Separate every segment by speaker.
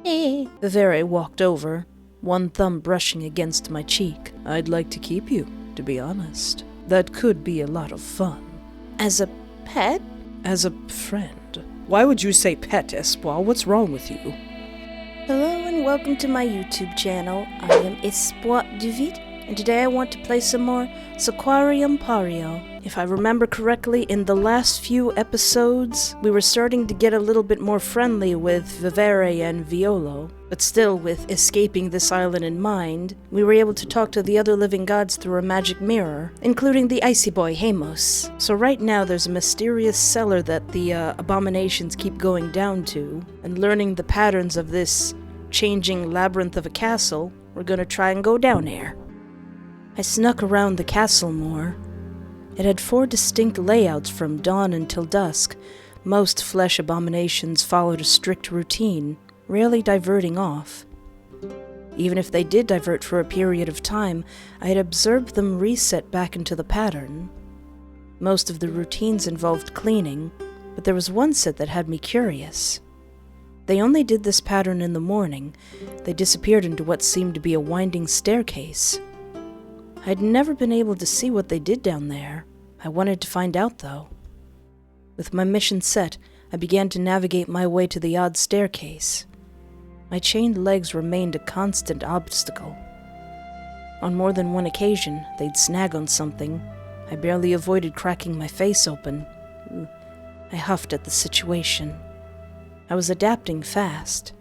Speaker 1: Vivere walked over, one thumb brushing against my cheek. I'd like to keep you, to be honest. That could be a lot of fun.
Speaker 2: As a pet?
Speaker 1: As a friend. Why would you say pet, Espoir? What's wrong with you?
Speaker 2: Hello and welcome to my YouTube channel. I am Espoir David, and today I want to play some more Sacrarium Pario. If I remember correctly, in the last few episodes, we were starting to get a little bit more friendly with Vivere and Violo, but still with escaping this island in mind, we were able to talk to the other living gods through a magic mirror, including the icy boy Hamos. So right now there's a mysterious cellar that the abominations keep going down to, and learning the patterns of this changing labyrinth of a castle, we're gonna try and go down there. I snuck around the castle more. It had 4 distinct layouts from dawn until dusk. Most flesh abominations followed a strict routine, rarely diverting off. Even if they did divert for a period of time, I had observed them reset back into the pattern. Most of the routines involved cleaning, but there was one set that had me curious. They only did this pattern in the morning. They disappeared into what seemed to be a winding staircase. I'd never been able to see what they did down there. I wanted to find out, though. With my mission set, I began to navigate my way to the odd staircase. My chained legs remained a constant obstacle. On more than one occasion, they'd snag on something. I barely avoided cracking my face open. I huffed at the situation. I was adapting fast.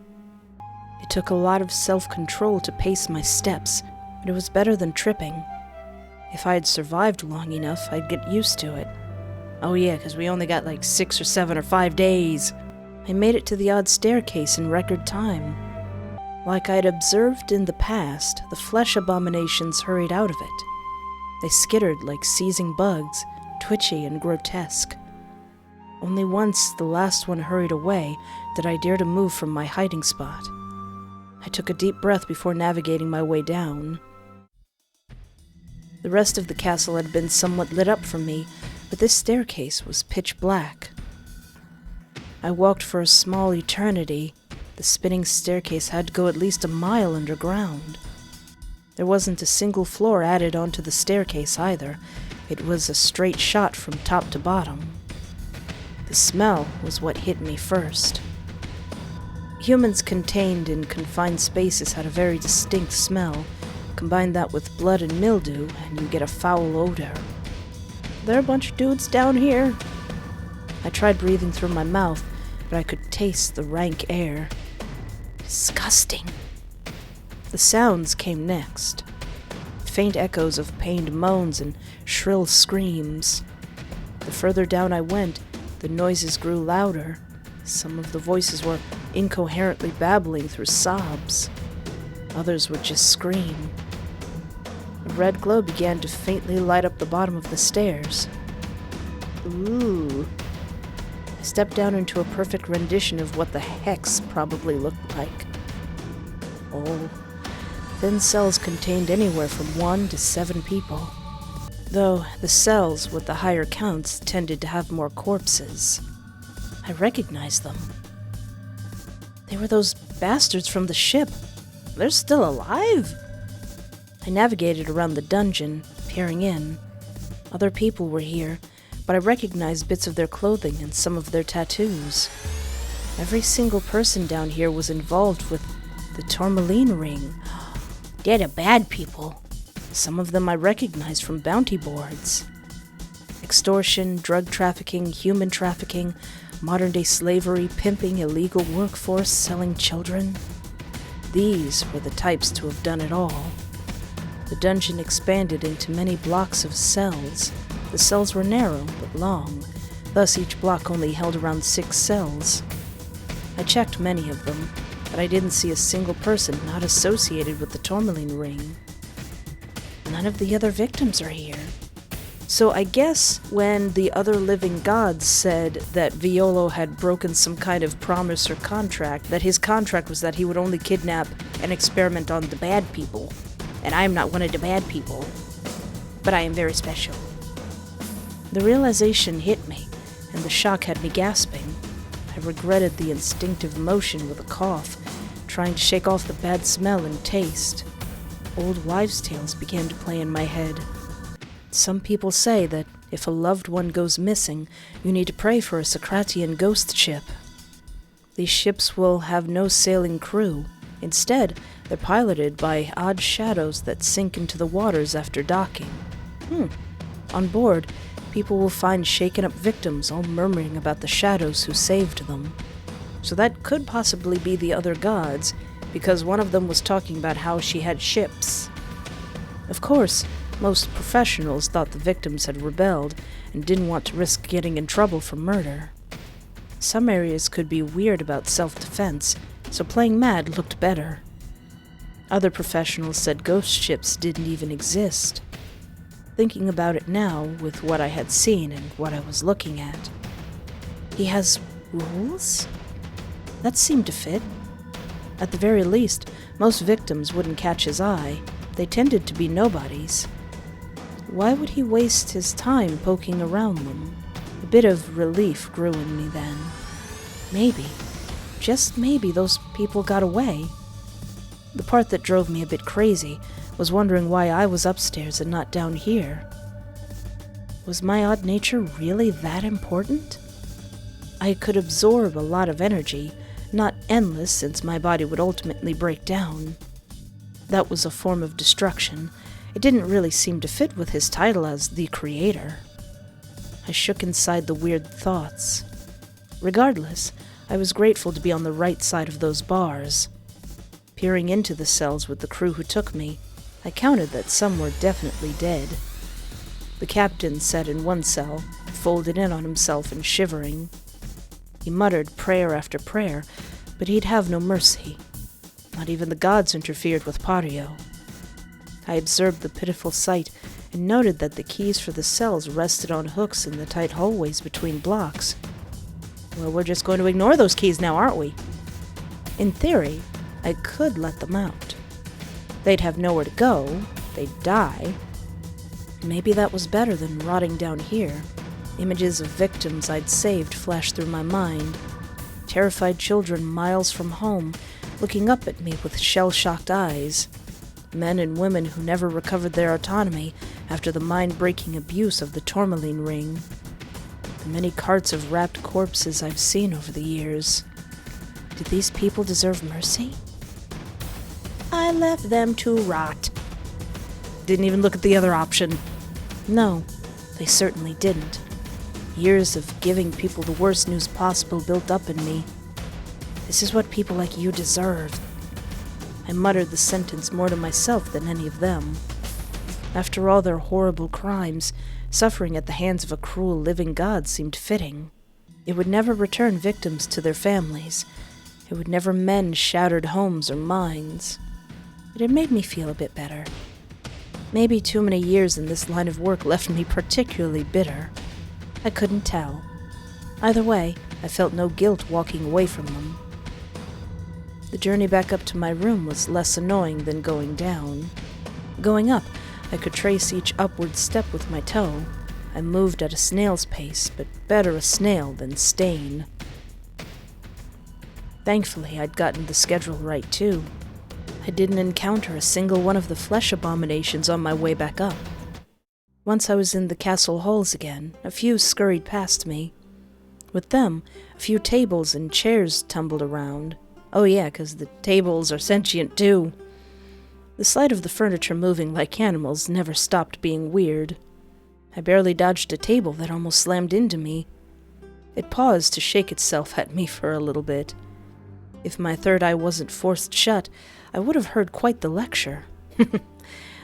Speaker 2: It took a lot of self-control to pace my steps, but it was better than tripping. If I had survived long enough, I'd get used to it. Oh yeah, because we only got like 6 or 7 or 5 days. I made it to the odd staircase in record time. Like I'd observed in the past, the flesh abominations hurried out of it. They skittered like seizing bugs, twitchy and grotesque. Only once the last one hurried away did I dare to move from my hiding spot. I took a deep breath before navigating my way down. The rest of the castle had been somewhat lit up for me, but this staircase was pitch black. I walked for a small eternity. The spinning staircase had to go at least a mile underground. There wasn't a single floor added onto the staircase either. It was a straight shot from top to bottom. The smell was what hit me first. Humans contained in confined spaces had a very distinct smell. Combine that with blood and mildew, and you get a foul odor. There are a bunch of dudes down here. I tried breathing through my mouth, but I could taste the rank air. Disgusting. The sounds came next. Faint echoes of pained moans and shrill screams. The further down I went, the noises grew louder. Some of the voices were incoherently babbling through sobs. Others would just scream. A red glow began to faintly light up the bottom of the stairs. Ooh. I stepped down into a perfect rendition of what the hex probably looked like. Oh, thin cells contained anywhere from 1 to 7 people. Though the cells with the higher counts tended to have more corpses. I recognized them. They were those bastards from the ship. They're still alive? I navigated around the dungeon, peering in. Other people were here, but I recognized bits of their clothing and some of their tattoos. Every single person down here was involved with the tourmaline ring. They're the bad people. Some of them I recognized from bounty boards. Extortion, drug trafficking, human trafficking, modern-day slavery, pimping, illegal workforce, selling children. These were the types to have done it all. The dungeon expanded into many blocks of cells. The cells were narrow but long, thus each block only held around 6 cells. I checked many of them, but I didn't see a single person not associated with the tourmaline ring. None of the other victims are here. So I guess when the other living gods said that Violo had broken some kind of promise or contract, that his contract was that he would only kidnap and experiment on the bad people. And I am not one of the bad people. But I am very special. The realization hit me, and the shock had me gasping. I regretted the instinctive motion with a cough, trying to shake off the bad smell and taste. Old wives' tales began to play in my head. Some people say that if a loved one goes missing, you need to pray for a Sacrarium ghost ship. These ships will have no sailing crew. Instead, they're piloted by odd shadows that sink into the waters after docking. On board, people will find shaken-up victims all murmuring about the shadows who saved them. So that could possibly be the other gods, because one of them was talking about how she had ships. Of course, most professionals thought the victims had rebelled and didn't want to risk getting in trouble for murder. Some areas could be weird about self-defense, so playing mad looked better. Other professionals said ghost ships didn't even exist. Thinking about it now, with what I had seen and what I was looking at. He has rules? That seemed to fit. At the very least, most victims wouldn't catch his eye. They tended to be nobodies. Why would he waste his time poking around them? A bit of relief grew in me then. Maybe, just maybe, those people got away. The part that drove me a bit crazy was wondering why I was upstairs and not down here. Was my odd nature really that important? I could absorb a lot of energy, not endless since my body would ultimately break down. That was a form of destruction. It didn't really seem to fit with his title as the Creator. I shook inside the weird thoughts. Regardless, I was grateful to be on the right side of those bars. Peering into the cells with the crew who took me, I counted that some were definitely dead. The captain sat in one cell, folded in on himself and shivering. He muttered prayer after prayer, but he'd have no mercy. Not even the gods interfered with Pario. I observed the pitiful sight and noted that the keys for the cells rested on hooks in the tight hallways between blocks. Well, we're just going to ignore those keys now, aren't we? In theory, I could let them out. They'd have nowhere to go. They'd die. Maybe that was better than rotting down here. Images of victims I'd saved flashed through my mind. Terrified children miles from home, looking up at me with shell-shocked eyes. Men and women who never recovered their autonomy after the mind-breaking abuse of the tourmaline ring. The many carts of wrapped corpses I've seen over the years. Did these people deserve mercy? I left them to rot. Didn't even look at the other option. No, they certainly didn't. Years of giving people the worst news possible built up in me. This is what people like you deserve. I muttered the sentence more to myself than any of them. After all their horrible crimes, suffering at the hands of a cruel living god seemed fitting. It would never return victims to their families. It would never mend shattered homes or minds. But it made me feel a bit better. Maybe too many years in this line of work left me particularly bitter. I couldn't tell. Either way, I felt no guilt walking away from them. The journey back up to my room was less annoying than going down. Going up, I could trace each upward step with my toe. I moved at a snail's pace, but better a snail than Stain. Thankfully, I'd gotten the schedule right, too. I didn't encounter a single one of the flesh abominations on my way back up. Once I was in the castle halls again, a few scurried past me. With them, a few tables and chairs tumbled around. Oh yeah, 'cause the tables are sentient too. The sight of the furniture moving like animals never stopped being weird. I barely dodged a table that almost slammed into me. It paused to shake itself at me for a little bit. If my third eye wasn't forced shut, I would have heard quite the lecture.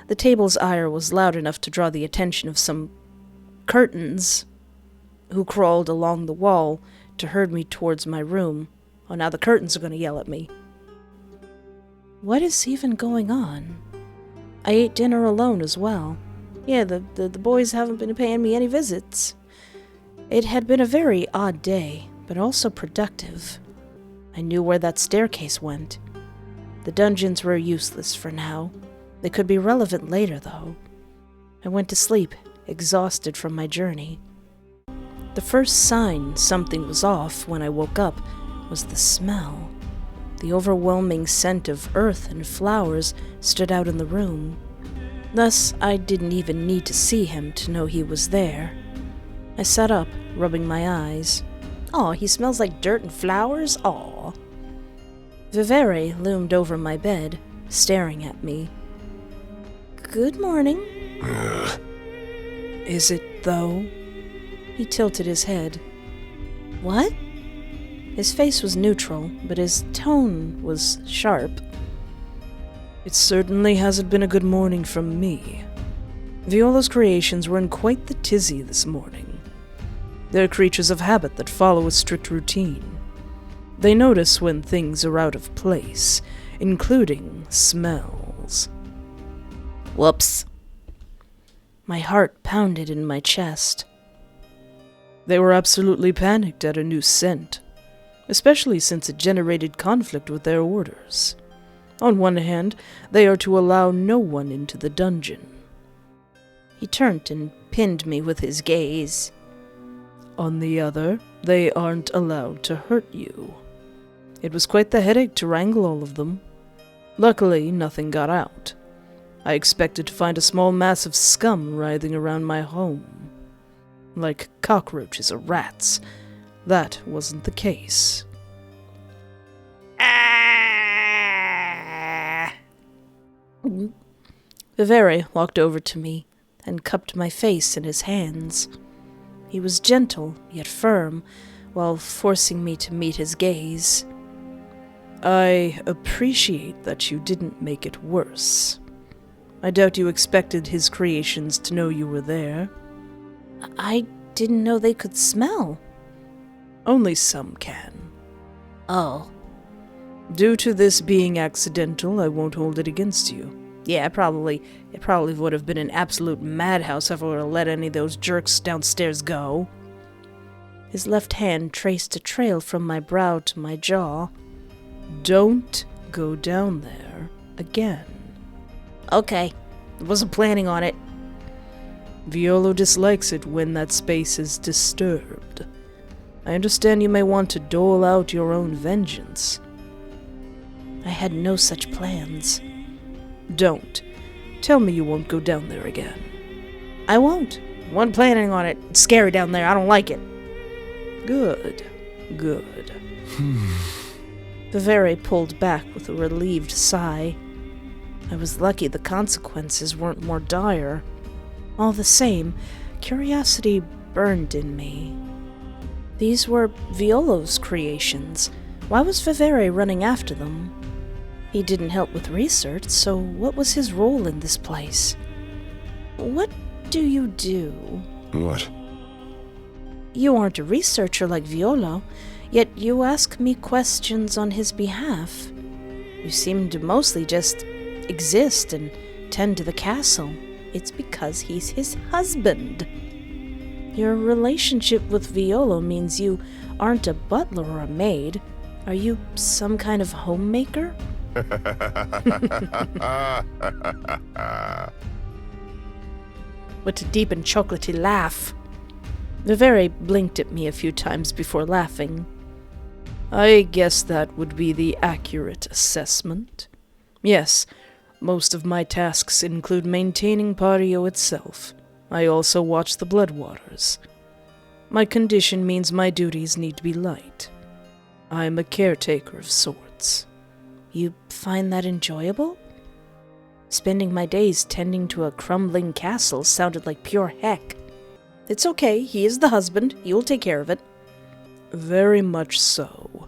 Speaker 2: The table's ire was loud enough to draw the attention of some curtains who crawled along the wall to herd me towards my room. Oh, now the curtains are going to yell at me. What is even going on? I ate dinner alone as well. Yeah, the boys haven't been paying me any visits. It had been a very odd day, but also productive. I knew where that staircase went. The dungeons were useless for now. They could be relevant later, though. I went to sleep, exhausted from my journey. The first sign something was off when I woke up was the smell. The overwhelming scent of earth and flowers stood out in the room. Thus, I didn't even need to see him to know he was there. I sat up, rubbing my eyes. Aw, he smells like dirt and flowers? Aw. Vivere loomed over my bed, staring at me. Good morning.
Speaker 1: Is it, though?
Speaker 2: He tilted his head. What? His face was neutral, but his tone was sharp.
Speaker 1: It certainly hasn't been a good morning from me. Violo's creations were in quite the tizzy this morning. They're creatures of habit that follow a strict routine. They notice when things are out of place, including smells.
Speaker 2: Whoops. My heart pounded in my chest.
Speaker 1: They were absolutely panicked at a new scent, especially since it generated conflict with their orders. On one hand, they are to allow no one into the dungeon.
Speaker 2: He turned and pinned me with his gaze.
Speaker 1: On the other, they aren't allowed to hurt you. It was quite the headache to wrangle all of them. Luckily, nothing got out. I expected to find a small mass of scum writhing around my home, like cockroaches or rats. That wasn't the case.
Speaker 2: Vivere walked over to me and cupped my face in his hands. He was gentle, yet firm, while forcing me to meet his gaze.
Speaker 1: I appreciate that you didn't make it worse. I doubt you expected his creations to know you were there.
Speaker 2: I didn't know they could smell.
Speaker 1: Only some can.
Speaker 2: Oh.
Speaker 1: Due to this being accidental, I won't hold it against you.
Speaker 2: Yeah, it probably would have been an absolute madhouse if I were to let any of those jerks downstairs go. His left hand traced a trail from my brow to my jaw.
Speaker 1: Don't go down there again.
Speaker 2: Okay, I wasn't planning on it.
Speaker 1: Violo dislikes it when that space is disturbed. I understand you may want to dole out your own vengeance.
Speaker 2: I had no such plans.
Speaker 1: Don't. Tell me you won't go down there again.
Speaker 2: I won't. Wasn't planning on it. It's scary down there. I don't like it.
Speaker 1: Good.
Speaker 2: Vivere pulled back with a relieved sigh. I was lucky the consequences weren't more dire. All the same, curiosity burned in me. These were Violo's creations. Why was Vivere running after them? He didn't help with research, so what was his role in this place? What do you do?
Speaker 3: What?
Speaker 2: You aren't a researcher like Violo, yet you ask me questions on his behalf. You seem to mostly just exist and tend to the castle. It's because he's his husband. Your relationship with Violo means you aren't a butler or a maid. Are you some kind of homemaker? What a deep and chocolatey laugh. Vivere blinked at me a few times before laughing.
Speaker 1: I guess that would be the accurate assessment. Yes, most of my tasks include maintaining Pario itself. I also watch the Bloodwaters. My condition means my duties need to be light. I'm a caretaker of sorts.
Speaker 2: You find that enjoyable? Spending my days tending to a crumbling castle sounded like pure heck. It's okay, he is the husband. You'll take care of it.
Speaker 1: Very much so.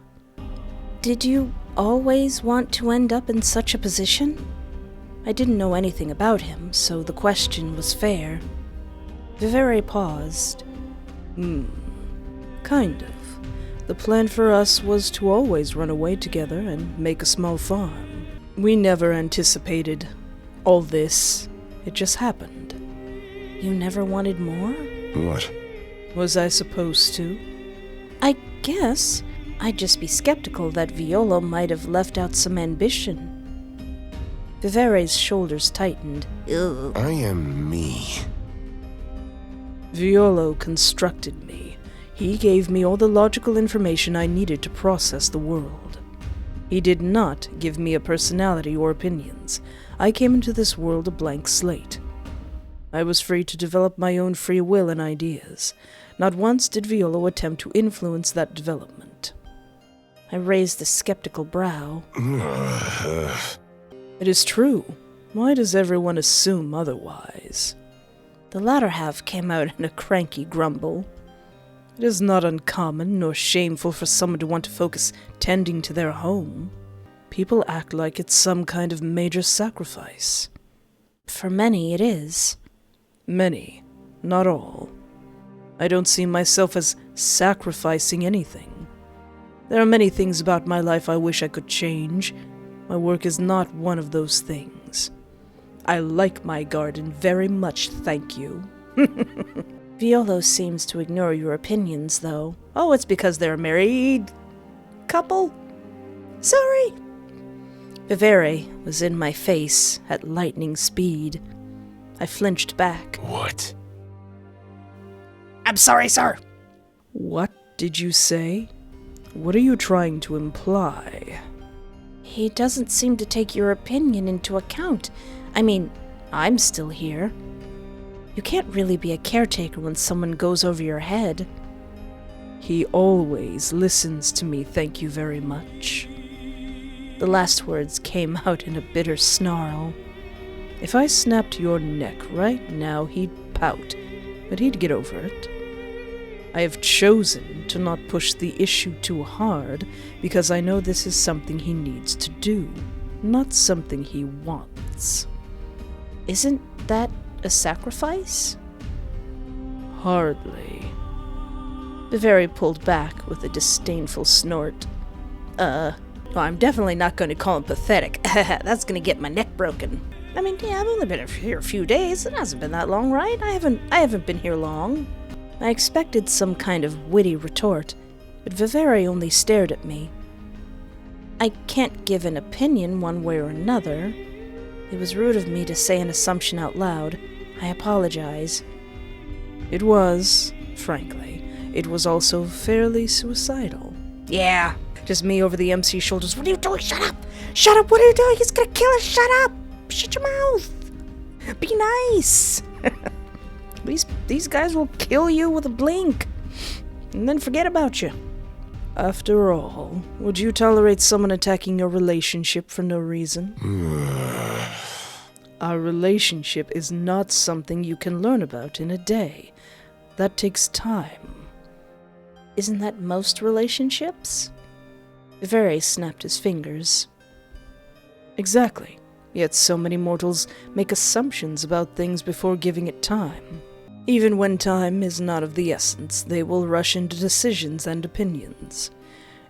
Speaker 2: Did you always want to end up in such a position? I didn't know anything about him, so the question was fair. Vivere paused.
Speaker 1: Kind of. The plan for us was to always run away together and make a small farm. We never anticipated all this. It just happened.
Speaker 2: You never wanted more?
Speaker 3: What?
Speaker 1: Was I supposed to?
Speaker 2: I guess. I'd just be skeptical that Violo might have left out some ambition. Vivere's shoulders tightened. Ugh.
Speaker 3: I am me.
Speaker 1: Violo constructed me. He gave me all the logical information I needed to process the world. He did not give me a personality or opinions. I came into this world a blank slate. I was free to develop my own free will and ideas. Not once did Violo attempt to influence that development.
Speaker 2: I raised a skeptical brow.
Speaker 1: It is true. Why does everyone assume otherwise?
Speaker 2: The latter half came out in a cranky grumble.
Speaker 1: It is not uncommon nor shameful for someone to want to focus tending to their home. People act like it's some kind of major sacrifice.
Speaker 2: For many, it is.
Speaker 1: Many, not all. I don't see myself as sacrificing anything. There are many things about my life I wish I could change. My work is not one of those things. I like my garden very much, thank you.
Speaker 2: Violo seems to ignore your opinions, though.
Speaker 1: Oh, it's because they're a married couple?
Speaker 2: Sorry. Vivere was in my face at lightning speed. I flinched back.
Speaker 3: What?
Speaker 4: I'm sorry, sir.
Speaker 1: What did you say? What are you trying to imply?
Speaker 2: He doesn't seem to take your opinion into account. I mean, I'm still here. You can't really be a caretaker when someone goes over your head.
Speaker 1: He always listens to me, thank you very much.
Speaker 2: The last words came out in a bitter snarl.
Speaker 1: If I snapped your neck right now, he'd pout, but he'd get over it. I have chosen to not push the issue too hard because I know this is something he needs to do, not something he wants.
Speaker 2: Isn't that a sacrifice?
Speaker 1: Hardly.
Speaker 2: Vivere pulled back with a disdainful snort.
Speaker 4: Well, I'm definitely not going to call him pathetic. That's going to get my neck broken. I mean, yeah, I've only been here a few days. It hasn't been that long, right? I haven't been here long.
Speaker 2: I expected some kind of witty retort, but Vivere only stared at me. I can't give an opinion one way or another. It was rude of me to say an assumption out loud. I apologize.
Speaker 1: It was, frankly. It was also fairly suicidal.
Speaker 4: Yeah, just me over the MC's shoulders. What are you doing? Shut up! Shut up! What are you doing? He's gonna kill us! Shut up! Shut your mouth! Be nice! These guys will kill you with a blink, and then forget about you.
Speaker 1: After all, would you tolerate someone attacking your relationship for no reason? Our relationship is not something you can learn about in a day. That takes time.
Speaker 2: Isn't that most relationships? Vivere snapped his fingers.
Speaker 1: Exactly. Yet so many mortals make assumptions about things before giving it time. Even when time is not of the essence, they will rush into decisions and opinions.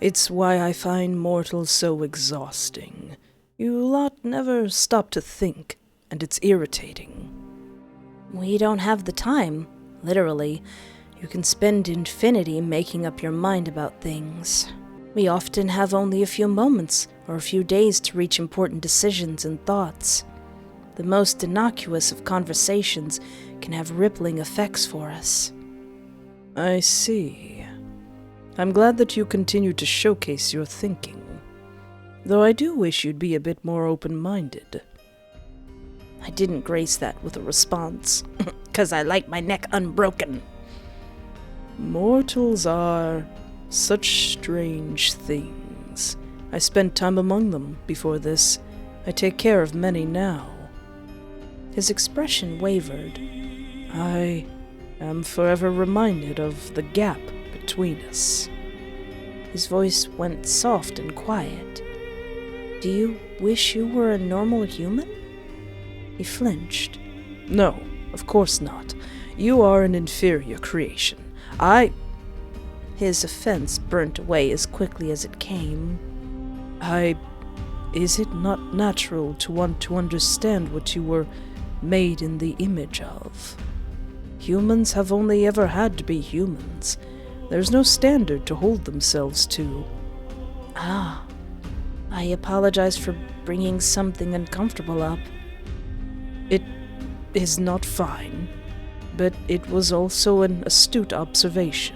Speaker 1: It's why I find mortals so exhausting. You lot never stop to think, and it's irritating.
Speaker 2: We don't have the time, literally. You can spend infinity making up your mind about things. We often have only a few moments or a few days to reach important decisions and thoughts. The most innocuous of conversations can have rippling effects for us.
Speaker 1: I see. I'm glad that you continue to showcase your thinking. Though I do wish you'd be a bit more open-minded.
Speaker 2: I didn't grace that with a response.
Speaker 4: 'Cause I like my neck unbroken.
Speaker 1: Mortals are such strange things. I spent time among them before this. I take care of many now.
Speaker 2: His expression wavered.
Speaker 1: I am forever reminded of the gap between us.
Speaker 2: His voice went soft and quiet. Do you wish you were a normal human? He flinched.
Speaker 1: No, of course not. You are an inferior creation.
Speaker 2: His offense burnt away as quickly as it came.
Speaker 1: Is it not natural to want to understand what you were made in the image of? Humans have only ever had to be humans. There's no standard to hold themselves to.
Speaker 2: I apologize for bringing something uncomfortable up.
Speaker 1: It is not fine, but it was also an astute observation.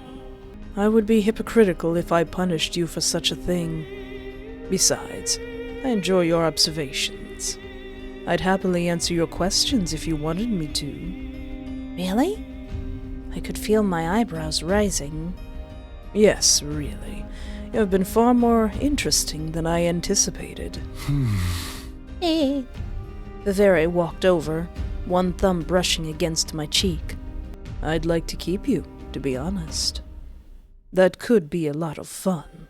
Speaker 1: I would be hypocritical if I punished you for such a thing. Besides, I enjoy your observations. I'd happily answer your questions if you wanted me to.
Speaker 2: Really? I could feel my eyebrows rising.
Speaker 1: Yes, really. You have been far more interesting than I anticipated.
Speaker 2: Vivere walked over, one thumb brushing against my cheek.
Speaker 1: I'd like to keep you, to be honest. That could be a lot of fun.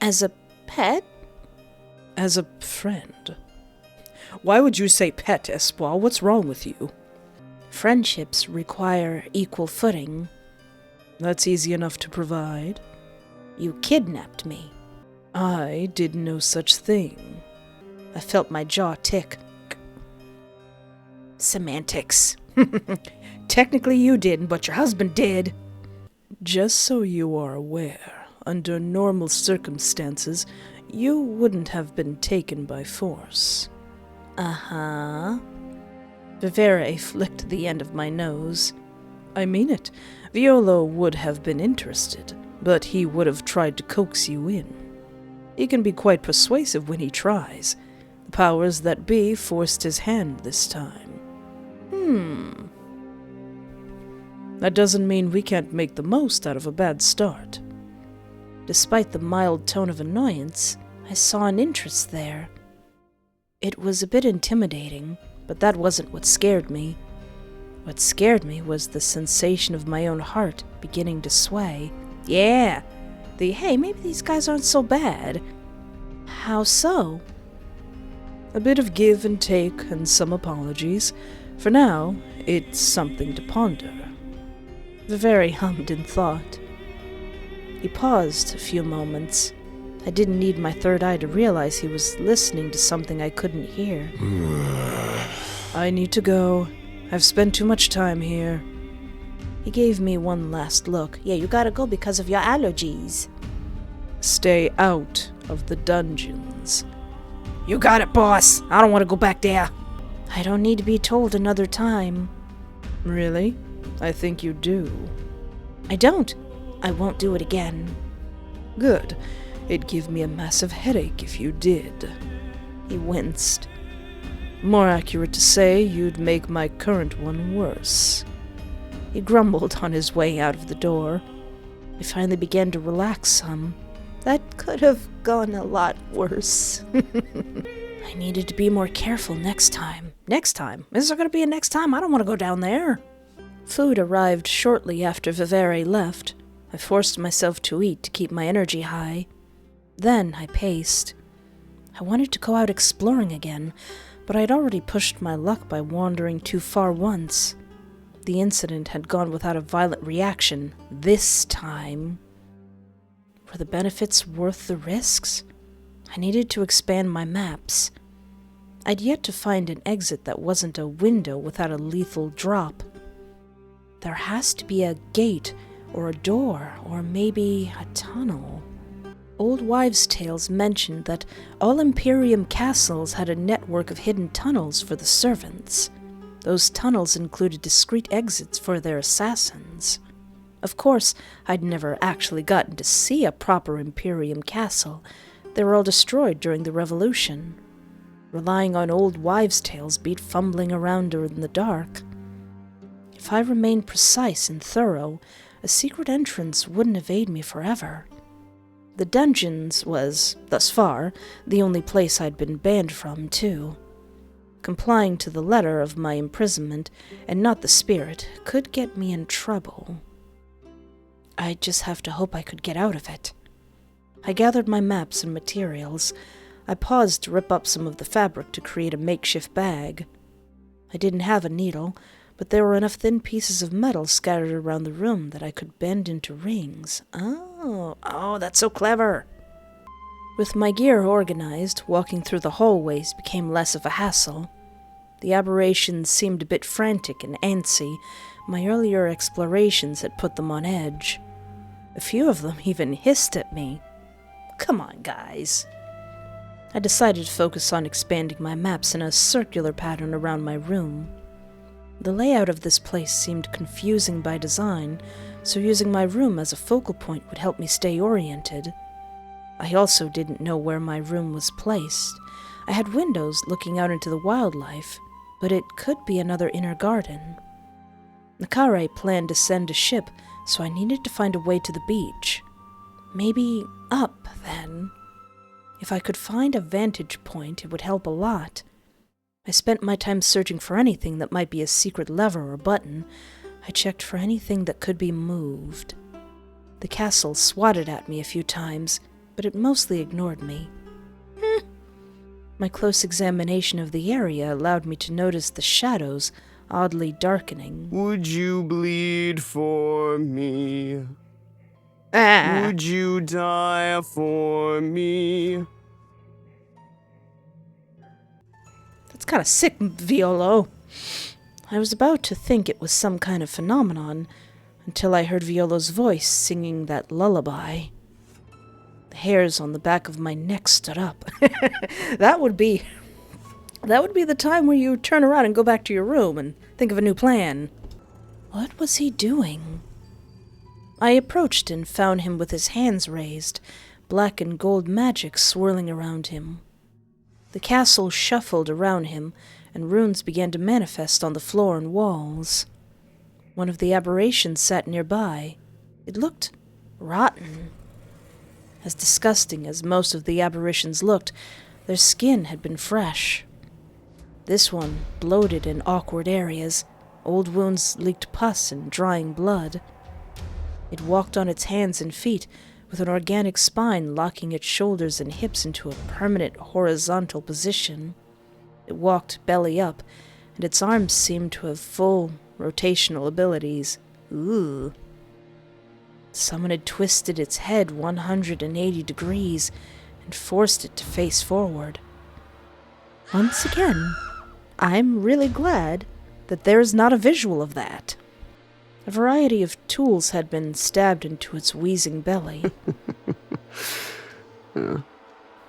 Speaker 2: As a pet?
Speaker 1: As a friend. Why would you say pet, Espoir? What's wrong with you?
Speaker 2: Friendships require equal footing.
Speaker 1: That's easy enough to provide.
Speaker 2: You kidnapped me.
Speaker 1: I did no such thing.
Speaker 2: I felt my jaw tick. Semantics.
Speaker 4: Technically you didn't, but your husband did.
Speaker 1: Just so you are aware, under normal circumstances, you wouldn't have been taken by force.
Speaker 2: Uh-huh. Vivere flicked the end of my nose.
Speaker 1: I mean it. Violo would have been interested, but he would have tried to coax you in. He can be quite persuasive when he tries. The powers that be forced his hand this time. That doesn't mean we can't make the most out of a bad start.
Speaker 2: Despite the mild tone of annoyance, I saw an interest there. It was a bit intimidating, but that wasn't what scared me. What scared me was the sensation of my own heart beginning to sway.
Speaker 4: Yeah. Hey, maybe these guys aren't so bad.
Speaker 2: How so?
Speaker 1: A bit of give and take and some apologies. For now, it's something to ponder.
Speaker 2: Vivere hummed in thought. He paused a few moments. I didn't need my third eye to realize he was listening to something I couldn't hear.
Speaker 1: I need to go. I've spent too much time here.
Speaker 2: He gave me one last look.
Speaker 4: Yeah, you gotta go because of your allergies.
Speaker 1: Stay out of the dungeons.
Speaker 4: You got it, boss. I don't want to go back there.
Speaker 2: I don't need to be told another time.
Speaker 1: Really? I think you do.
Speaker 2: I don't. I won't do it again.
Speaker 1: Good. It'd give me a massive headache if you did.
Speaker 2: He winced.
Speaker 1: More accurate to say, you'd make my current one worse.
Speaker 2: He grumbled on his way out of the door. I finally began to relax some.
Speaker 4: That could have gone a lot worse.
Speaker 2: I needed to be more careful next time.
Speaker 4: Next time? Is there going to be a next time? I don't want to go down there.
Speaker 2: Food arrived shortly after Vivere left. I forced myself to eat to keep my energy high. Then I paced. I wanted to go out exploring again, but I'd already pushed my luck by wandering too far once. The incident had gone without a violent reaction this time. Were the benefits worth the risks? I needed to expand my maps. I'd yet to find an exit that wasn't a window without a lethal drop. There has to be a gate, or a door, or maybe a tunnel. Old wives' tales mentioned that all Imperium castles had a network of hidden tunnels for the servants. Those tunnels included discreet exits for their assassins. Of course, I'd never actually gotten to see a proper Imperium castle. They were all destroyed during the Revolution. Relying on old wives' tales beat fumbling around in the dark. If I remained precise and thorough, a secret entrance wouldn't evade me forever. The dungeons was, thus far, the only place I'd been banned from, too. Complying to the letter of my imprisonment, and not the spirit, could get me in trouble. I'd just have to hope I could get out of it. I gathered my maps and materials. I paused to rip up some of the fabric to create a makeshift bag. I didn't have a needle, but there were enough thin pieces of metal scattered around the room that I could bend into rings.
Speaker 4: Oh, that's so clever.
Speaker 2: With my gear organized, walking through the hallways became less of a hassle. The aberrations seemed a bit frantic and antsy. My earlier explorations had put them on edge. A few of them even hissed at me.
Speaker 4: Come on, guys.
Speaker 2: I decided to focus on expanding my maps in a circular pattern around my room. The layout of this place seemed confusing by design, so using my room as a focal point would help me stay oriented. I also didn't know where my room was placed. I had windows looking out into the wildlife, but it could be another inner garden. Nakare planned to send a ship, so I needed to find a way to the beach. Maybe up, then. If I could find a vantage point, it would help a lot. I spent my time searching for anything that might be a secret lever or button. I checked for anything that could be moved. The castle swatted at me a few times, but it mostly ignored me. My close examination of the area allowed me to notice the shadows oddly darkening.
Speaker 5: Would you bleed for me?
Speaker 1: Ah.
Speaker 5: Would you die for me?
Speaker 1: That's kind of sick, Violo.
Speaker 2: I was about to think it was some kind of phenomenon until I heard Violo's voice singing that lullaby. The hairs on the back of my neck stood up.
Speaker 1: That would be the time where you turn around and go back to your room and think of a new plan.
Speaker 2: What was he doing? I approached and found him with his hands raised, black and gold magic swirling around him. The castle shuffled around him, and runes began to manifest on the floor and walls. One of the aberrations sat nearby. It looked rotten. As disgusting as most of the aberrations looked, their skin had been fresh. This one bloated in awkward areas. Old wounds leaked pus and drying blood. It walked on its hands and feet, with an organic spine locking its shoulders and hips into a permanent horizontal position. It walked belly up, and its arms seemed to have full rotational abilities. Ooh. Someone had twisted its head 180 degrees and forced it to face forward.
Speaker 1: Once again, I'm really glad that there is not a visual of that.
Speaker 2: A variety of tools had been stabbed into its wheezing belly.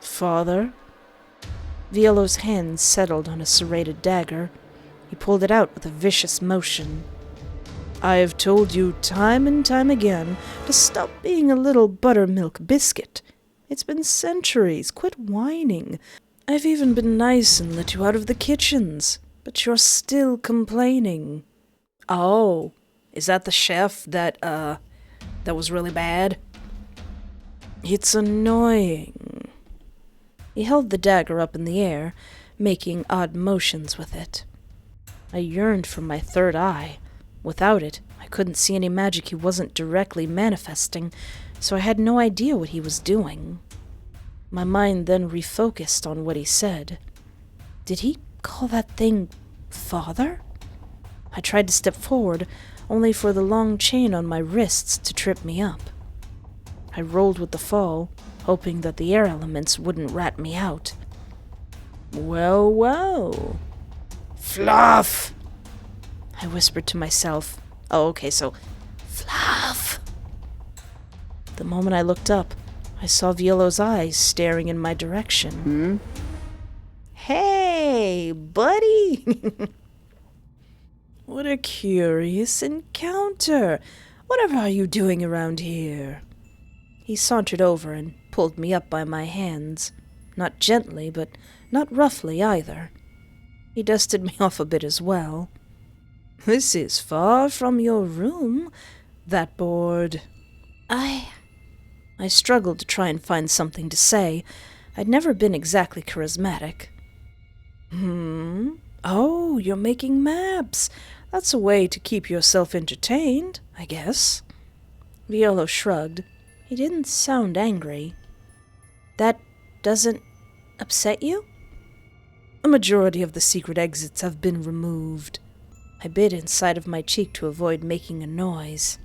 Speaker 2: Father? Violo's hand settled on a serrated dagger. He pulled it out with a vicious motion.
Speaker 1: I have told you time and time again to stop being a little buttermilk biscuit. It's been centuries. Quit whining. I've even been nice and let you out of the kitchens, but you're still complaining. Oh, is that the chef that was really bad?
Speaker 2: It's annoying. He held the dagger up in the air, making odd motions with it. I yearned for my third eye. Without it, I couldn't see any magic he wasn't directly manifesting, so I had no idea what he was doing. My mind then refocused on what he said. Did he call that thing father? I tried to step forward, only for the long chain on my wrists to trip me up. I rolled with the fall, hoping that the air elements wouldn't rat me out.
Speaker 1: Well, well.
Speaker 2: Fluff! I whispered to myself. Oh, okay, so fluff. The moment I looked up, I saw Violo's eyes staring in my direction.
Speaker 1: Hey, buddy! What a curious encounter. Whatever are you doing around here?
Speaker 2: He sauntered over and pulled me up by my hands. Not gently, but not roughly either. He dusted me off a bit as well.
Speaker 1: This is far from your room, that board.
Speaker 2: I struggled to try and find something to say. I'd never been exactly charismatic.
Speaker 1: Oh, you're making maps. That's a way to keep yourself entertained, I guess.
Speaker 2: Violo shrugged. He didn't sound angry. That doesn't upset you?
Speaker 1: A majority of the secret exits have been removed.
Speaker 2: I bit inside of my cheek to avoid making a noise.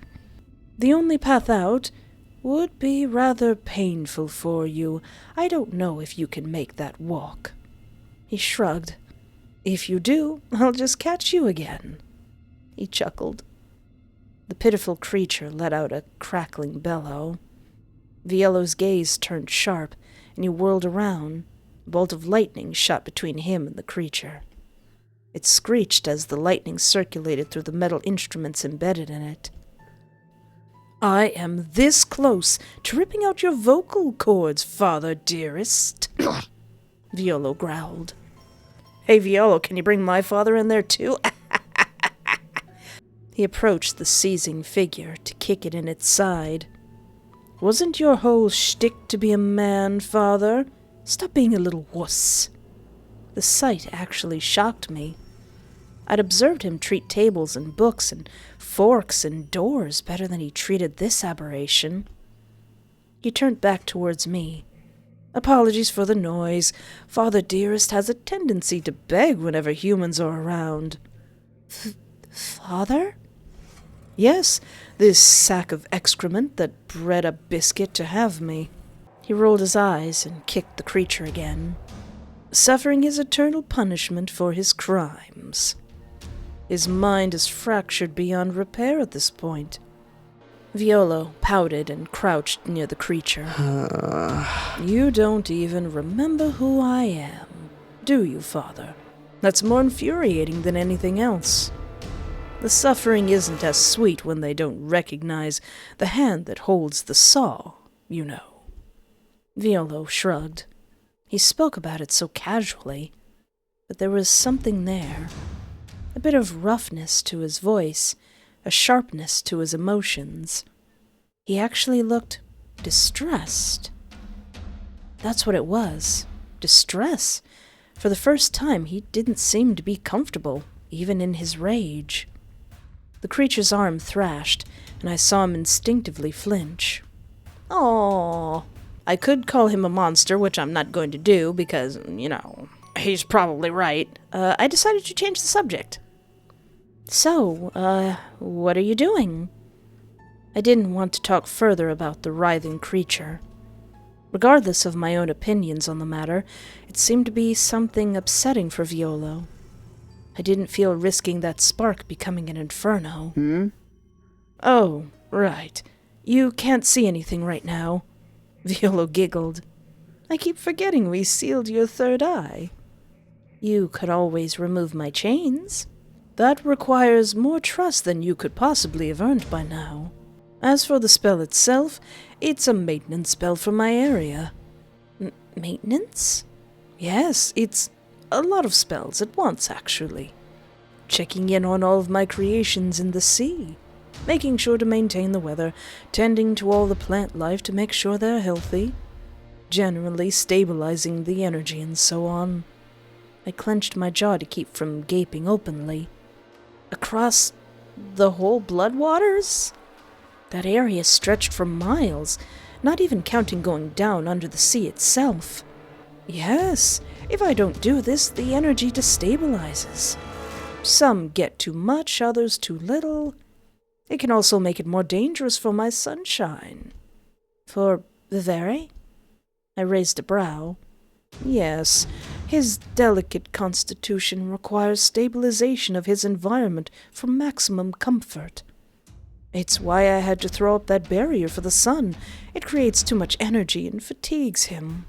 Speaker 1: The only path out would be rather painful for you. I don't know if you can make that walk.
Speaker 2: He shrugged.
Speaker 1: If you do, I'll just catch you again.
Speaker 2: He chuckled. The pitiful creature let out a crackling bellow. Violo's gaze turned sharp, and he whirled around. A bolt of lightning shot between him and the creature. It screeched as the lightning circulated through the metal instruments embedded in it.
Speaker 1: I am this close to ripping out your vocal cords, father dearest. Violo growled. Hey, Violo, can you bring my father in there too? He approached the seizing figure to kick it in its side. Wasn't your whole shtick to be a man, father? Stop being a little wuss. The sight actually shocked me. I'd observed him treat tables and books and forks and doors better than he treated this aberration. He turned back towards me. Apologies for the noise. Father dearest has a tendency to beg whenever humans are around.
Speaker 2: Father?
Speaker 1: Yes, this sack of excrement that bred a biscuit to have me. He rolled his eyes and kicked the creature again, suffering his eternal punishment for his crimes. His mind is fractured beyond repair at this point. Violo pouted and crouched near the creature. You don't even remember who I am, do you, father? That's more infuriating than anything else. The suffering isn't as sweet when they don't recognize the hand that holds the saw, you know. Violo shrugged. He spoke about it so casually, but there was something there. A bit of roughness to his voice, a sharpness to his emotions. He actually looked distressed. That's what it was, distress. For the first time, he didn't seem to be comfortable, even in his rage. The creature's arm thrashed, and I saw him instinctively flinch. Aww. I could call him a monster, which I'm not going to do because, he's probably right. I decided to change the subject. So, what are you doing? I didn't want to talk further about the writhing creature. Regardless of my own opinions on the matter, it seemed to be something upsetting for Violo. I didn't feel risking that spark becoming an inferno. Oh, right. You can't see anything right now. Violo giggled. I keep forgetting we sealed your third eye. You could always remove my chains. That requires more trust than you could possibly have earned by now. As for the spell itself, it's a maintenance spell for my area.
Speaker 2: Maintenance?
Speaker 1: Yes, it's a lot of spells at once, actually. Checking in on all of my creations in the sea, making sure to maintain the weather, tending to all the plant life to make sure they're healthy, generally stabilizing the energy and so on. I clenched my jaw to keep from gaping openly. Across the whole Bloodwaters? That area stretched for miles, not even counting going down under the sea itself. Yes, if I don't do this, the energy destabilizes. Some get too much, others too little. It can also make it more dangerous for my sunshine.
Speaker 2: For Vivere?
Speaker 1: I raised a brow. Yes, his delicate constitution requires stabilization of his environment for maximum comfort. It's why I had to throw up that barrier for the sun. It creates too much energy and fatigues him.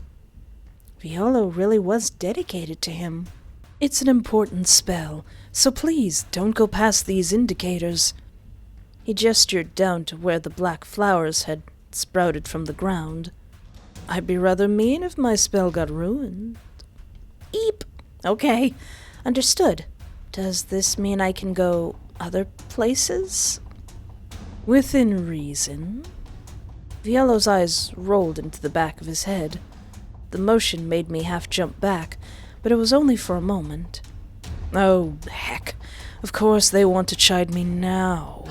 Speaker 2: Violo really was dedicated to him.
Speaker 1: It's an important spell, so please don't go past these indicators. He gestured down to where the black flowers had sprouted from the ground. I'd be rather mean if my spell got ruined.
Speaker 2: Eep! Okay, understood. Does this mean I can go other places?
Speaker 1: Within reason. Violo's eyes rolled into the back of his head. The motion made me half jump back, but it was only for a moment. Oh, heck. Of course they want to chide me now.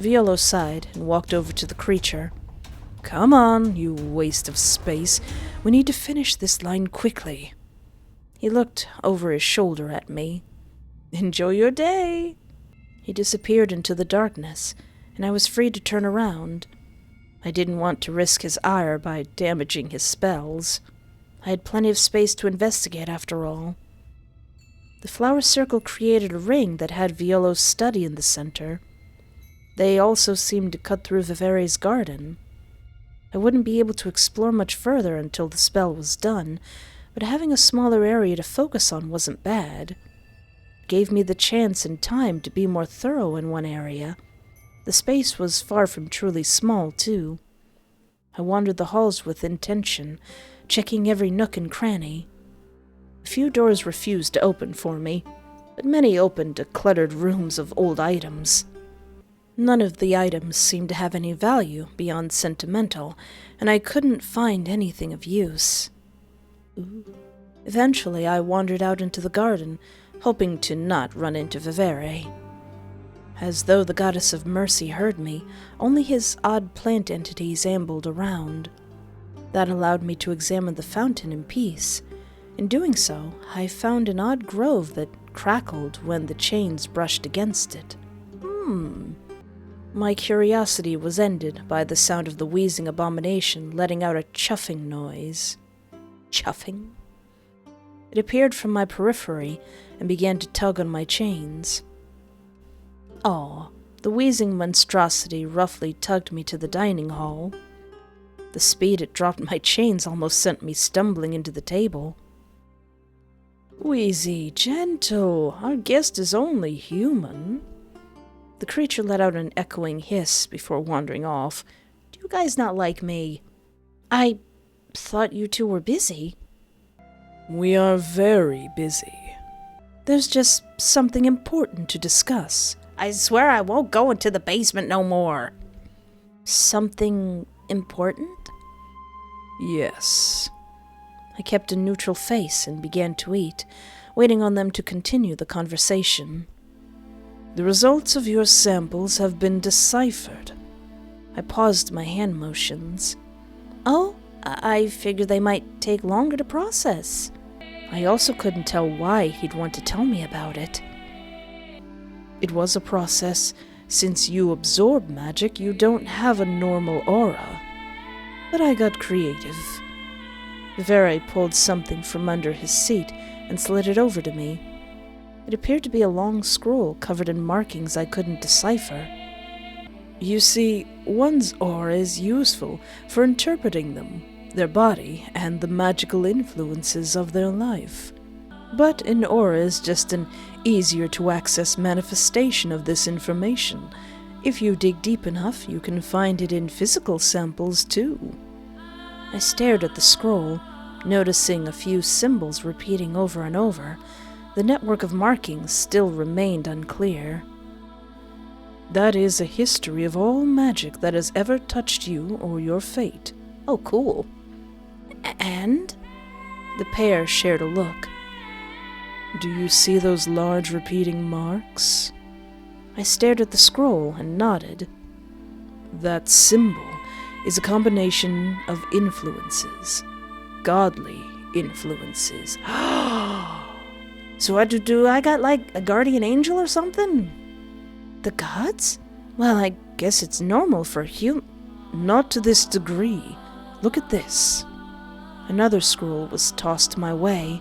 Speaker 1: Violo sighed and walked over to the creature. Come on, you waste of space. We need to finish this line quickly. He looked over his shoulder at me. Enjoy your day. He disappeared into the darkness, and I was free to turn around. I didn't want to risk his ire by damaging his spells. I had plenty of space to investigate, after all. The flower circle created a ring that had Violo's study in the center. They also seemed to cut through Vivere's garden. I wouldn't be able to explore much further until the spell was done, but having a smaller area to focus on wasn't bad. It gave me the chance and time to be more thorough in one area.
Speaker 2: The space was far from truly small, too. I wandered the halls with intention, checking every nook and cranny. A few doors refused to open for me, but many opened to cluttered rooms of old items. None of the items seemed to have any value beyond sentimental, and I couldn't find anything of use. Eventually, I wandered out into the garden, hoping to not run into Vivere. As though the goddess of mercy heard me, only his odd plant entities ambled around. That allowed me to examine the fountain in peace. In doing so, I found an odd grove that crackled when the chains brushed against it. My curiosity was ended by the sound of the wheezing abomination letting out a chuffing noise. Chuffing? It appeared from my periphery and began to tug on my chains. The wheezing monstrosity roughly tugged me to the dining hall. The speed it dropped my chains almost sent me stumbling into the table.
Speaker 1: Wheezy, gentle, our guest is only human.
Speaker 2: The creature let out an echoing hiss before wandering off. Do you guys not like me? I thought you two were busy.
Speaker 1: We are very busy.
Speaker 2: There's just something important to discuss.
Speaker 4: I swear I won't go into the basement no more.
Speaker 2: Something important?
Speaker 1: Yes.
Speaker 2: I kept a neutral face and began to eat, waiting on them to continue the conversation.
Speaker 1: The results of your samples have been deciphered.
Speaker 2: I paused my hand motions. Oh, I figured they might take longer to process. I also couldn't tell why he'd want to tell me about it.
Speaker 1: It was a process. Since you absorb magic, you don't have a normal aura. But I got creative.
Speaker 2: Vivere pulled something from under his seat and slid it over to me. It appeared to be a long scroll covered in markings I couldn't decipher.
Speaker 1: You see, one's aura is useful for interpreting them, their body, and the magical influences of their life. But an aura is just an easier-to-access manifestation of this information. If you dig deep enough, you can find it in physical samples, too.
Speaker 2: I stared at the scroll, noticing a few symbols repeating over and over. The network of markings still remained unclear.
Speaker 1: That is a history of all magic that has ever touched you or your fate.
Speaker 2: Oh, cool. And? The pair shared a look.
Speaker 1: Do you see those large repeating marks?
Speaker 2: I stared at the scroll and nodded.
Speaker 1: That symbol is a combination of influences. Godly influences.
Speaker 4: So what do I got, like a guardian angel or something?
Speaker 2: The gods? Well, I guess it's normal for
Speaker 1: Not to this degree. Look at this.
Speaker 2: Another scroll was tossed my way.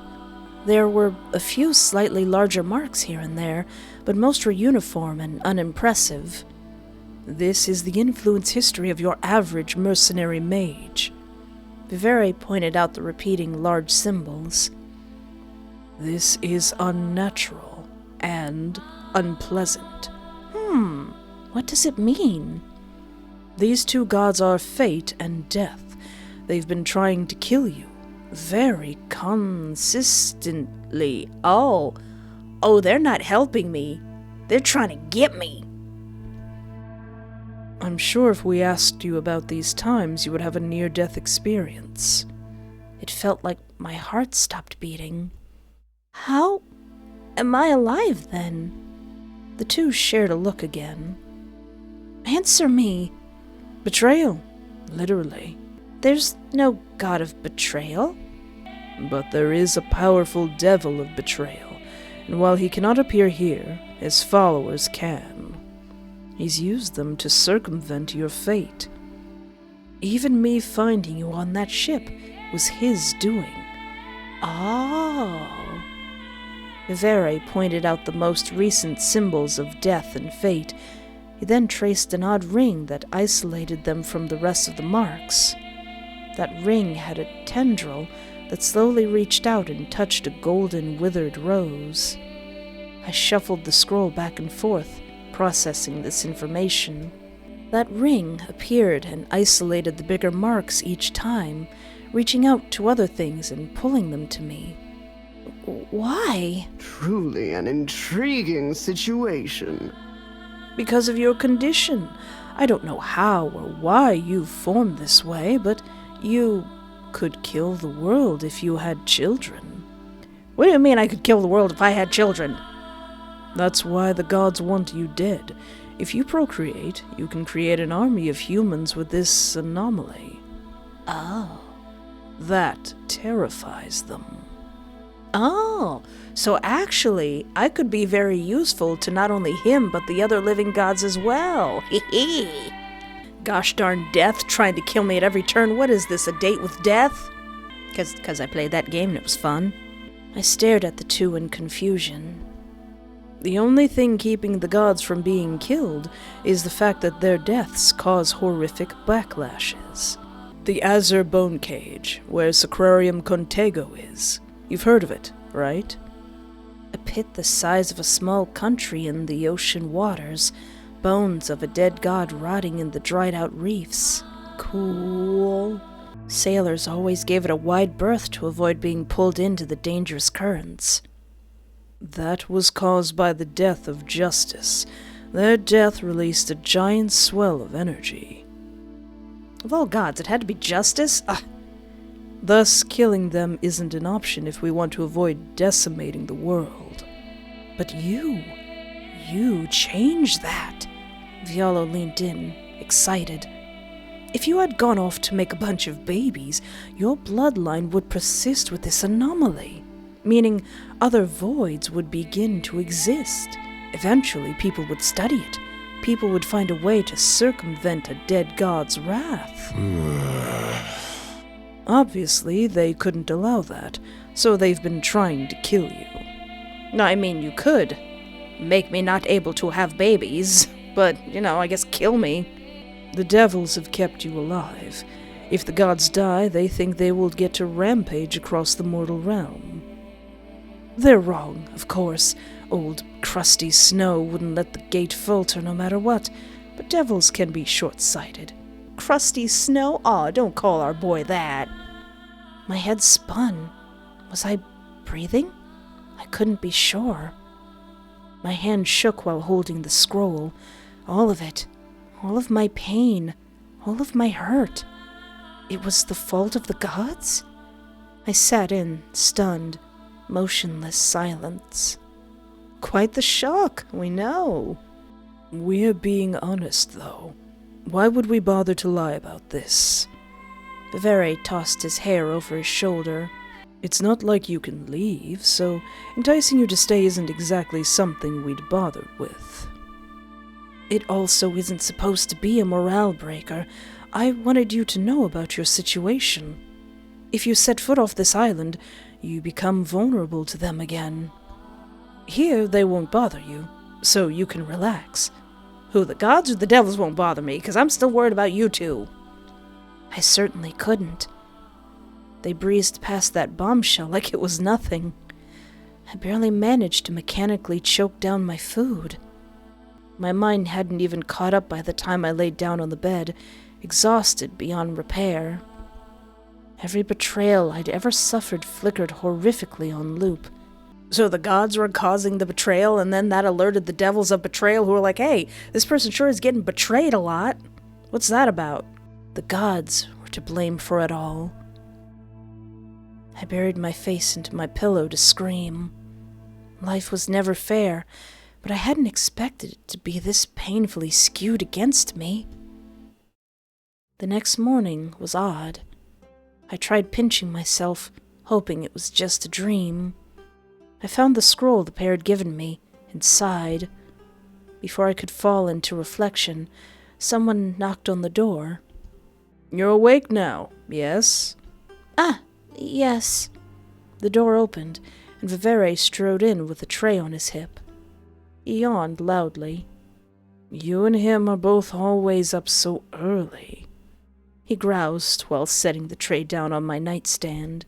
Speaker 2: There were a few slightly larger marks here and there, but most were uniform and unimpressive.
Speaker 1: This is the influence history of your average mercenary mage.
Speaker 2: Vivere pointed out the repeating large symbols.
Speaker 1: This is unnatural and unpleasant.
Speaker 2: What does it mean?
Speaker 1: These two gods are fate and death. They've been trying to kill you. Very consistently.
Speaker 4: Oh, they're not helping me. They're trying to get me.
Speaker 1: I'm sure if we asked you about these times, you would have a near-death experience.
Speaker 2: It felt like my heart stopped beating. How am I alive, then? The two shared a look again. Answer me.
Speaker 1: Betrayal, literally.
Speaker 2: There's no god of betrayal.
Speaker 1: But there is a powerful devil of betrayal, and while he cannot appear here, his followers can. He's used them to circumvent your fate. Even me finding you on that ship was his doing.
Speaker 2: Oh. Vivere pointed out the most recent symbols of death and fate. He then traced an odd ring that isolated them from the rest of the marks. That ring had a tendril that slowly reached out and touched a golden withered rose. I shuffled the scroll back and forth, processing this information. That ring appeared and isolated the bigger marks each time, reaching out to other things and pulling them to me. Why?
Speaker 5: Truly an intriguing situation.
Speaker 2: Because of your condition. I don't know how or why you formed this way, but you could kill the world if you had children.
Speaker 4: What do you mean I could kill the world if I had children?
Speaker 1: That's why the gods want you dead. If you procreate, you can create an army of humans with this anomaly.
Speaker 2: Oh.
Speaker 1: That terrifies them.
Speaker 4: Oh, so actually, I could be very useful to not only him, but the other living gods as well. Hee. Gosh darn death trying to kill me at every turn. What is this, a date with death? Because I played that game and it was fun.
Speaker 2: I stared at the two in confusion.
Speaker 1: The only thing keeping the gods from being killed is the fact that their deaths cause horrific backlashes. The Azure Bone Cage, where Sacrarium Pario is. You've heard of it, right?
Speaker 2: A pit the size of a small country in the ocean waters, bones of a dead god rotting in the dried-out reefs. Cool. Sailors always gave it a wide berth to avoid being pulled into the dangerous currents.
Speaker 1: That was caused by the death of Justice. Their death released a giant swell of energy.
Speaker 4: Of all gods, it had to be Justice?
Speaker 1: Thus, killing them isn't an option if we want to avoid decimating the world.
Speaker 2: But you changed that. Violo leaned in, excited. If you had gone off to make a bunch of babies, your bloodline would persist with this anomaly, meaning other voids would begin to exist. Eventually, people would study it. People would find a way to circumvent a dead god's wrath.
Speaker 1: Obviously, they couldn't allow that, so they've been trying to kill you.
Speaker 4: No, I mean, you could make me not able to have babies, but, I guess kill me.
Speaker 1: The devils have kept you alive. If the gods die, they think they will get to rampage across the mortal realm. They're wrong, of course. Old crusty snow wouldn't let the gate falter no matter what, but devils can be short-sighted.
Speaker 4: Crusty snow? Aw, don't call our boy that.
Speaker 2: My head spun. Was I breathing? I couldn't be sure. My hand shook while holding the scroll. All of it. All of my pain. All of my hurt. It was the fault of the gods? I sat in, stunned, motionless silence.
Speaker 4: Quite the shock, we know.
Speaker 1: We're being honest, though. Why would we bother to lie about this?
Speaker 2: Vivere tossed his hair over his shoulder.
Speaker 1: It's not like you can leave, so enticing you to stay isn't exactly something we'd bothered with.
Speaker 2: It also isn't supposed to be a morale breaker. I wanted you to know about your situation. If you set foot off this island, you become vulnerable to them again. Here, they won't bother you, so you can relax.
Speaker 4: Who, the gods or the devils won't bother me, because I'm still worried about you two.
Speaker 2: I certainly couldn't. They breezed past that bombshell like it was nothing. I barely managed to mechanically choke down my food. My mind hadn't even caught up by the time I laid down on the bed, exhausted beyond repair. Every betrayal I'd ever suffered flickered horrifically on loop.
Speaker 4: So the gods were causing the betrayal, and then that alerted the devils of betrayal who were like, hey, this person sure is getting betrayed a lot. What's that about?
Speaker 2: The gods were to blame for it all. I buried my face into my pillow to scream. Life was never fair, but I hadn't expected it to be this painfully skewed against me. The next morning was odd. I tried pinching myself, hoping it was just a dream. I found the scroll the pair had given me, and sighed. Before I could fall into reflection, someone knocked on the door.
Speaker 1: You're awake now, yes?
Speaker 2: Yes. The door opened, and Vivere strode in with a tray on his hip. He yawned loudly.
Speaker 1: You and him are both always up so early,
Speaker 2: he groused while setting the tray down on my nightstand.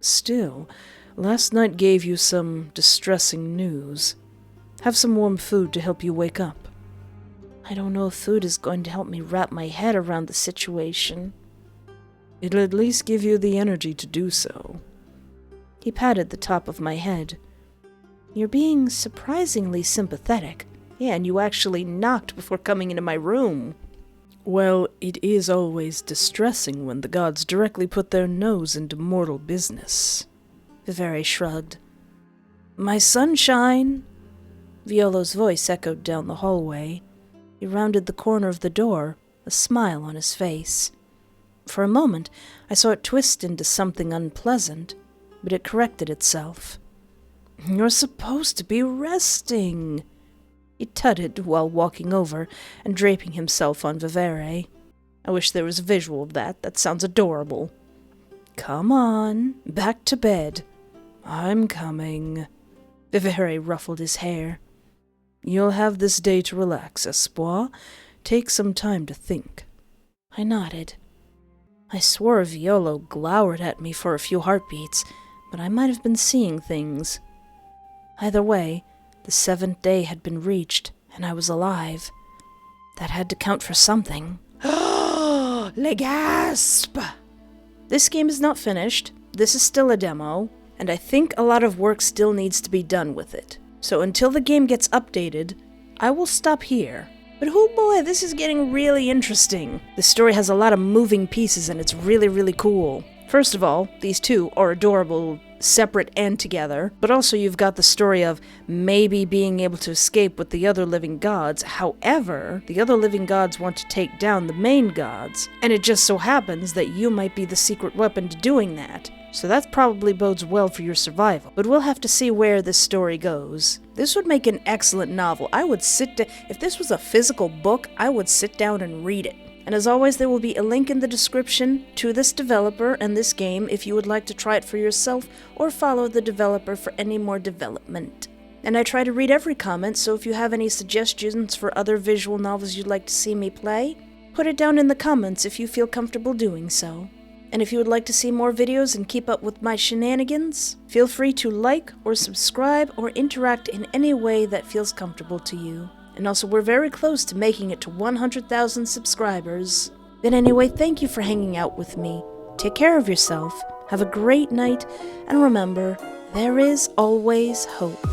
Speaker 1: Still, last night gave you some distressing news. Have some warm food to help you wake up.
Speaker 2: I don't know if food is going to help me wrap my head around the situation.
Speaker 1: It'll at least give you the energy to do so.
Speaker 2: He patted the top of my head. You're being surprisingly sympathetic.
Speaker 4: Yeah, and you actually knocked before coming into my room.
Speaker 1: Well, it is always distressing when the gods directly put their nose into mortal business.
Speaker 2: Vivere shrugged.
Speaker 1: My sunshine!
Speaker 2: Violo's voice echoed down the hallway. He rounded the corner of the door, a smile on his face. For a moment, I saw it twist into something unpleasant, but it corrected itself.
Speaker 1: You're supposed to be resting,
Speaker 2: he tutted while walking over and draping himself on Vivere.
Speaker 4: I wish there was a visual of that. That sounds adorable.
Speaker 1: Come on, back to bed. I'm coming.
Speaker 2: Vivere ruffled his hair.
Speaker 1: You'll have this day to relax, Espoir. Take some time to think.
Speaker 2: I nodded. I swore Violo glowered at me for a few heartbeats, but I might have been seeing things. Either way, the 7th day had been reached, and I was alive. That had to count for something.
Speaker 4: Le gasp! This game is not finished. This is still a demo, and I think a lot of work still needs to be done with it. So until the game gets updated, I will stop here. But oh boy, this is getting really interesting. The story has a lot of moving pieces and it's really, really cool. First of all, these two are adorable, separate and together, but also you've got the story of maybe being able to escape with the other living gods. However, the other living gods want to take down the main gods, and it just so happens that you might be the secret weapon to doing that. So that probably bodes well for your survival. But we'll have to see where this story goes. This would make an excellent novel. I would if this was a physical book, I would sit down and read it. And as always, there will be a link in the description to this developer and this game if you would like to try it for yourself or follow the developer for any more development. And I try to read every comment, so if you have any suggestions for other visual novels you'd like to see me play, put it down in the comments if you feel comfortable doing so. And if you would like to see more videos and keep up with my shenanigans, feel free to like or subscribe or interact in any way that feels comfortable to you. And also, we're very close to making it to 100,000 subscribers. But anyway, thank you for hanging out with me. Take care of yourself, have a great night, and remember, there is always hope.